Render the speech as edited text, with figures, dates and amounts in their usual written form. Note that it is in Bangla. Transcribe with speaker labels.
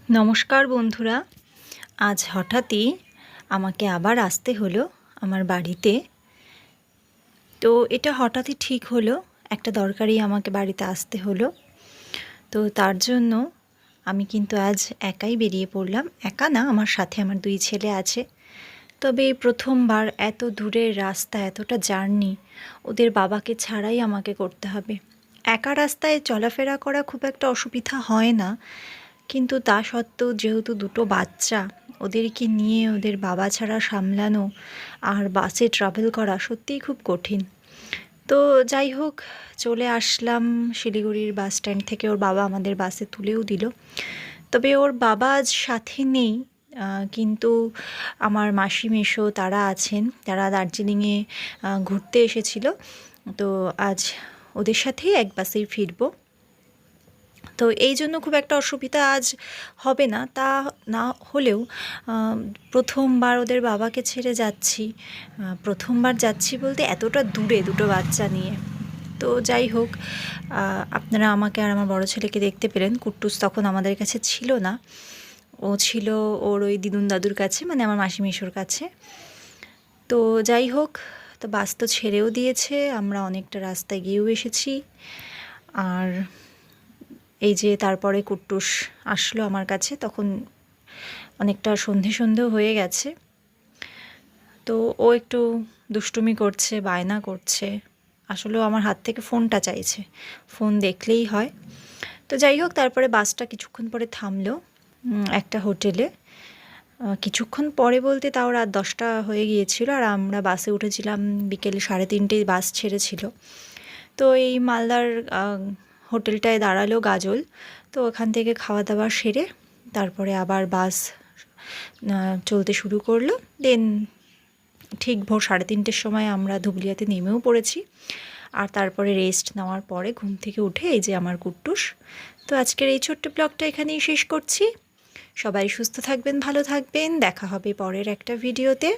Speaker 1: নমস্কার বন্ধুরা, আজ হঠাৎই আমাকে আবার আসতে হলো আমার বাড়িতে। তো এটা হঠাৎই ঠিক হলো, একটা দরকারি আমাকে বাড়িতে আসতে হলো। তো তার জন্য আমি কিন্তু আজ একাই বেরিয়ে পড়লাম। একা না, আমার সাথে আমার 2 ছেলে আছে। তবে এই প্রথমবার এত দূরের রাস্তা, এতটা জার্নি ওদের বাবাকে ছাড়াই আমাকে করতে হবে। একা রাস্তায় চলাফেরা করা খুব একটা অসুবিধা হয় না, কিন্তু তা সত্ত্বেও যেহেতু 2টো বাচ্চা, ওদেরকে নিয়ে ওদের বাবা ছাড়া সামলানো আর বাসে ট্রাভেল করা সত্যিই খুব কঠিন। তো যাই হোক, চলে আসলাম শিলিগুড়ির বাস স্ট্যান্ড থেকে। ওর বাবা আমাদের বাসে তুলেও দিল। তবে ওর বাবা আজ সাথে নেই, কিন্তু আমার মাসি মেসো তারা আছেন, তারা দার্জিলিংয়ে ঘুরতে এসেছিল। তো আজ ওদের সাথেই এক বাসেই ফিরবো। তো এই জন্য খুব একটা অসুবিধা আজ হবে না। তা না হলেও প্রথমবার ওদের বাবাকে ছেড়ে যাচ্ছি। প্রথমবার যাচ্ছি বলতে এতটা দূরে 2টো বাচ্চা নিয়ে। তো যাই হোক, আপনারা আমাকে আর আমার বড় ছেলেকে দেখতে পেলেন। কুট্টুস তখন আমাদের কাছে ছিল না, ও ছিল ওর ওই দিদুন দাদুর কাছে, মানে আমার মাসি মেসোর কাছে। তো যাই হোক, তো বাস তো ছেড়েও দিয়েছে, আমরা অনেকটা রাস্তায় গিয়েও এসেছি। আর এই যে তারপরে কুট্টুস আসলো আমার কাছে, তখন অনেকটা সন্ধেও হয়ে গেছে। তো ও একটু দুষ্টুমি করছে, বায়না করছে, আসলেও আমার হাত থেকে ফোনটা চাইছে, ফোন দেখলেই হয়। তো যাই হোক, তারপরে বাসটা কিছুক্ষণ পরে থামলো একটা হোটেলে। কিছুক্ষণ পরে বলতে তাও রাত 10টা হয়ে গিয়েছিল, আর আমরা বাসে উঠেছিলাম বিকেল 3:30টায়, বাস ছেড়েছিল। তো এই মালদার হোটেলটায় দাঁড়ালো গাজল। তো ওখান থেকে খাওয়া দাওয়া সেরে তারপরে আবার বাস চলতে শুরু করলো। দেন ঠিক ভোর 3:30টার সময় আমরা ধুবুলিয়াতে নেমেও পড়েছি। আর তারপরে রেস্ট নেওয়ার পরে ঘুম থেকে উঠে এই যে আমার কুট্টুস। তো আজকের এই ছোট্ট ব্লগটা এখানেই শেষ করছি। সবাই সুস্থ থাকবেন, ভালো থাকবেন, দেখা হবে পরের একটা ভিডিওতে।